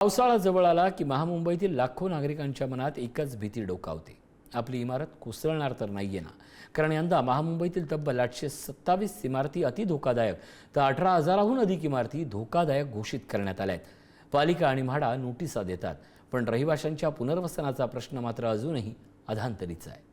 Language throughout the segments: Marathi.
पावसाळा जवळ आला की महामुंबईतील लाखो नागरिकांच्या मनात एकच भीती डोकावते, आपली इमारत कोसळणार तर नाहीये ना। कारण यंदा महामुंबईतील तब्बल 827 इमारती अति धोकादायक तर 18,000हून अधिक इमारती धोकादायक घोषित करण्यात आल्या आहेत। पालिका आणि म्हाडा नोटिसा देतात, पण रहिवाशांच्या पुनर्वसनाचा प्रश्न मात्र अजूनही अधांतरीचा आहे।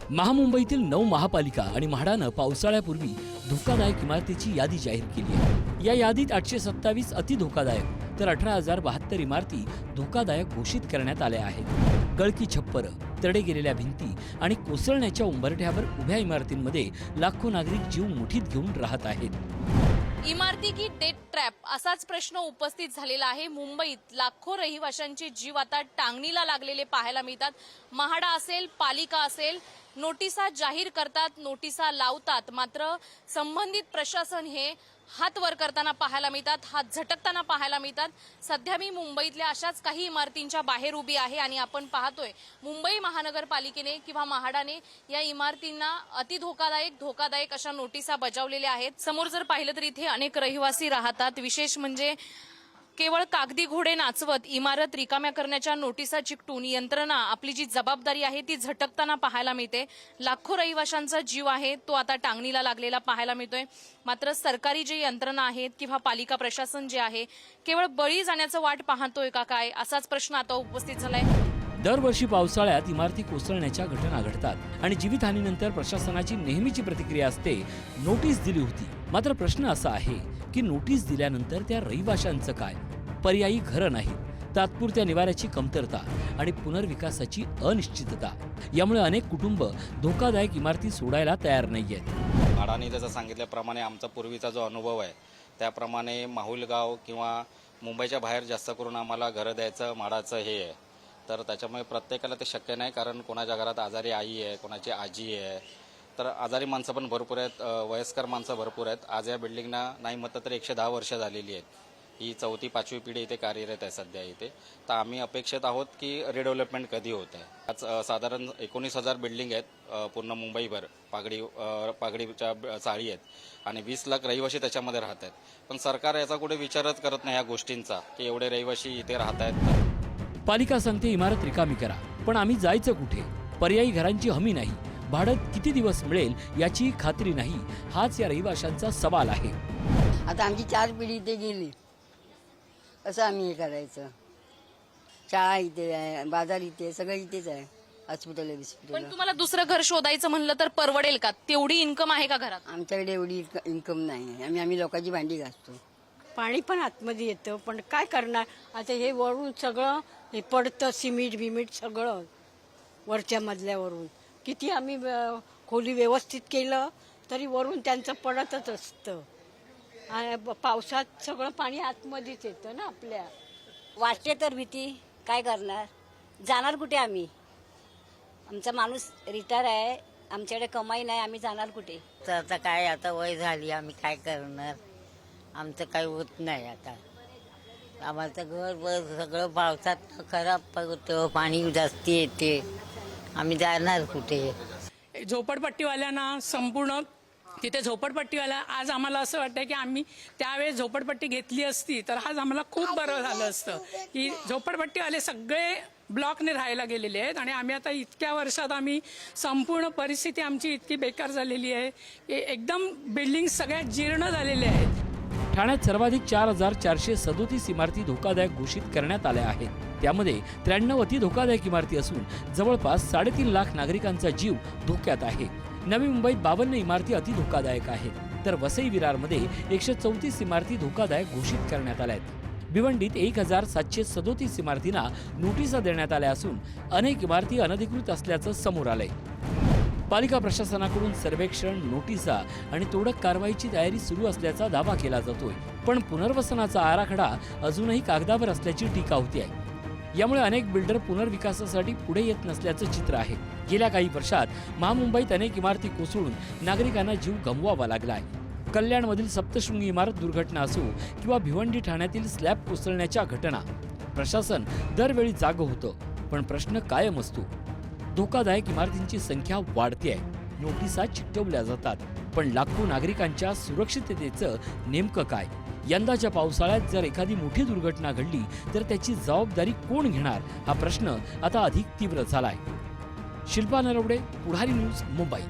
महामुंबईतील 9 महापालिका आणि म्हाडानं पावसाळ्यापूर्वी धोकादायक इमारतीची यादी जाहीर केली आहे। या यादीत 827 अति धोकादायक तर 18,072 इमारती धोकादायक घोषित करण्यात आल्या आहेत। गळकी छप्पर, तडे गेलेल्या भिंती आणि कोसळण्याच्या उंबरठ्यावर उभ्या इमारतींमध्ये लाखो नागरिक जीव मुठीत घेऊन राहत आहेत। इमारती की डेथ ट्रॅप असाच प्रश्न उपस्थित झालेला आहे। मुंबईत लाखो रहिवाशांचे जीव आता टांगणीला लागलेले पाहायला मिळतात। म्हाडा असेल, पालिका असेल, नोटिसा जाहीर करतात, नोटिसा लावतात, मात्र संबंधित प्रशासन हे हात वर करताना पाहायला मिळतात, हात झटकताना पाहायला मिळतात। सध्या मी मुंबईतल्या अशाच काही इमारतींच्या बाहेर उभी आहे आणि आपण पाहतोय मुंबई महानगरपालिकेने किंवा म्हाडाने या इमारतींना अति धोकादायक अशा नोटिसा बजावलेल्या आहेत। समोर जर पाहिलं तर इथे अनेक रहिवासी राहतात। विशेष म्हणजे केवळ कागदी घोडे नाचवत इमारत रिकाम्या करण्याच्या नोटिसा चिकटून यंत्रणा आपली जी जबाबदारी आहे ती झटकताना पाहायला मिळते। लाखो रहिवाशांचा जीव आहे तो आता टांगणीला लागलेला पाहायला मिळतोय। मात्र सरकारी जे यंत्रणा आहेत किंवा पालिका प्रशासन जे आहे केवळ बळी जाण्याचं वाट पाहतोय का काय, असाच प्रश्न आता उपस्थित झालाय। दरवर्षी पावसाळ्यात इमारती कोसळण्याच्या घटना घडतात आणि जीवितहानीनंतर प्रशासनाची नेहमीची प्रतिक्रिया असते, नोटीस दिली होती। मात्र प्रश्न असा आहे की नोटीस दिल्यानंतर त्या रहिवाशांचं काय? पर्यायी घरं नाहीत, तात्पुरत्या निवाऱ्याची कमतरता आणि पुनर्विकासाची अनिश्चितता यामुळे अनेक कुटुंब धोकादायक इमारती सोडायला तयार नाहीयेत। म्हाडाने जसं सांगितल्याप्रमाणे आमचा पूर्वीचा जो अनुभव आहे त्याप्रमाणे माहुलगाव किंवा मुंबईच्या बाहेर जास्त करून आम्हाला घरं द्यायचं म्हाडाचं हे आहे, तर त्याच्यामुळे प्रत्येकाला ते शक्य नाही। कारण कोणाच्या घरात आजारी आई आहे, कोणाची आजी आहे, तर आजारी माणसं पण भरपूर आहेत, वयस्कर माणसं भरपूर आहेत। आज या बिल्डिंगना नाही म्हटलं तर 110 वर्ष झालेली आहेत। ही 4थी-5वी पिढी इथे कार्यरत आहे सध्या इथे। तर आम्ही अपेक्षित आहोत की रिडेव्हलपमेंट कधी होत आहे। आज साधारण 19,000 बिल्डिंग आहेत पूर्ण मुंबईभर, पागडीच्या चाळी आहेत आणि 20 लाख रहिवासी त्याच्यामध्ये राहत आहेत। पण सरकार याचा कुठे विचारच करत नाही या गोष्टींचा की एवढे रहिवासी इथे राहत आहेत। पालिका सांगते इमारत रिकामी करा, पण आम्ही जायचं कुठे? पर्यायी घरांची हमी नाही, भाडं किती दिवस मिळेल याची खात्री नाही, हाच या रहिवाशांचा सवाल आहे। आता आमची 4 पिढी इथे गेली, असं आम्ही हे करायचं। शाळा इथे आहे, बाजार इथे आहे, सगळं इथेच आहे, हॉस्पिटल आहे। पण तुम्हाला दुसरं घर शोधायचं म्हणलं तर परवडेल का? तेवढी इन्कम आहे का घरात? आमच्याकडे एवढी इन्कम नाही। आम्ही लोकांची भांडी घासतो। पाणी पण आतमध्ये येतं, पण काय करणार आता? हे वरून सगळं हे पडतं, सिमेंट सगळं वरच्या मजल्यावरून। किती आम्ही खोली व्यवस्थित केलं तरी वरून त्यांचं पडतच असतं। पावसात सगळं पाणी आतमध्येच येतं ना आपल्या। वाटते तर भीती, काय करणार? जाणार कुठे आम्ही? आमचा माणूस रिटायर आहे, आमच्याकडे कमाई नाही, आम्ही जाणार कुठे? आता काय, आता वय झाली, आम्ही काय करणार? आमचं काही होत नाही आता। आम्हाला घर सगळं पावसात खराब होतं, पाणी जास्ती येते, आम्ही जाणार कुठे? झोपडपट्टीवाल्यांना संपूर्ण तिथे झोपडपट्टीवाला आज आम्हाला असं वाटतं की आम्ही त्यावेळेस झोपडपट्टी घेतली असती तर आज आम्हाला खूप बरं झालं असतं। की झोपडपट्टीवाले सगळे ब्लॉकने राहायला गेलेले आहेत आणि आम्ही आता इतक्या वर्षात आम्ही संपूर्ण परिस्थिती आमची इतकी बेकार झालेली आहे की एकदम बिल्डिंग सगळ्या जीर्ण झालेल्या आहेत। ठाण्यात सर्वाधिक 4,437 इमारती धोकादायक घोषित करण्यात आल्या आहेत। त्यामध्ये 93 अति धोकादायक इमारती असून जवळपास 3.5 लाख नागरिकांचा जीव धोक्यात आहे। नवी मुंबईत 52 इमारती अति धोकादायक आहेत, तर वसई विरारमध्ये 134 इमारती धोकादायक घोषित करण्यात आल्या आहेत। भिवंडीत 1,737 इमारतींना नोटिसा देण्यात आल्या असून अनेक इमारती अनधिकृत असल्याचं समोर आलंय। पालिका प्रशासनाकडून सर्वेक्षण, नोटिसा आणि तोडक कारवाईची तयारी सुरू असल्याचा दावा केला जातोय, पण पुनर्वसनाचा आराखडा अजूनही कागदावर असल्याची टीका होती आहे। यामुळे अनेक बिल्डर पुनर्विकासासाठी पुढे येत नसल्याचं चित्र आहे। गेल्या काही वर्षात महामुंबईत अनेक इमारती कोसळून नागरिकांना जीव गमवावा लागलाय। कल्याणमधील सप्तशृंगी इमारत दुर्घटना असो किंवा भिवंडी ठाण्यातील स्लॅब कोसळण्याच्या घटना, प्रशासन दरवेळी जागं होतं, पण प्रश्न कायम असतो। धोकादायक इमारतींची संख्या वाढते आहे, नोटिसा चिकटवल्या जातात, पण लाखो नागरिकांच्या सुरक्षिततेचं नेमकं काय? यंदाच्या पावसाळ्यात जर एखादी मोठी दुर्घटना घडली तर त्याची जबाबदारी कोण घेणार हा प्रश्न आता अधिक तीव्र झालाय. शिल्पा नरवडे, पुढारी न्यूज, मुंबई.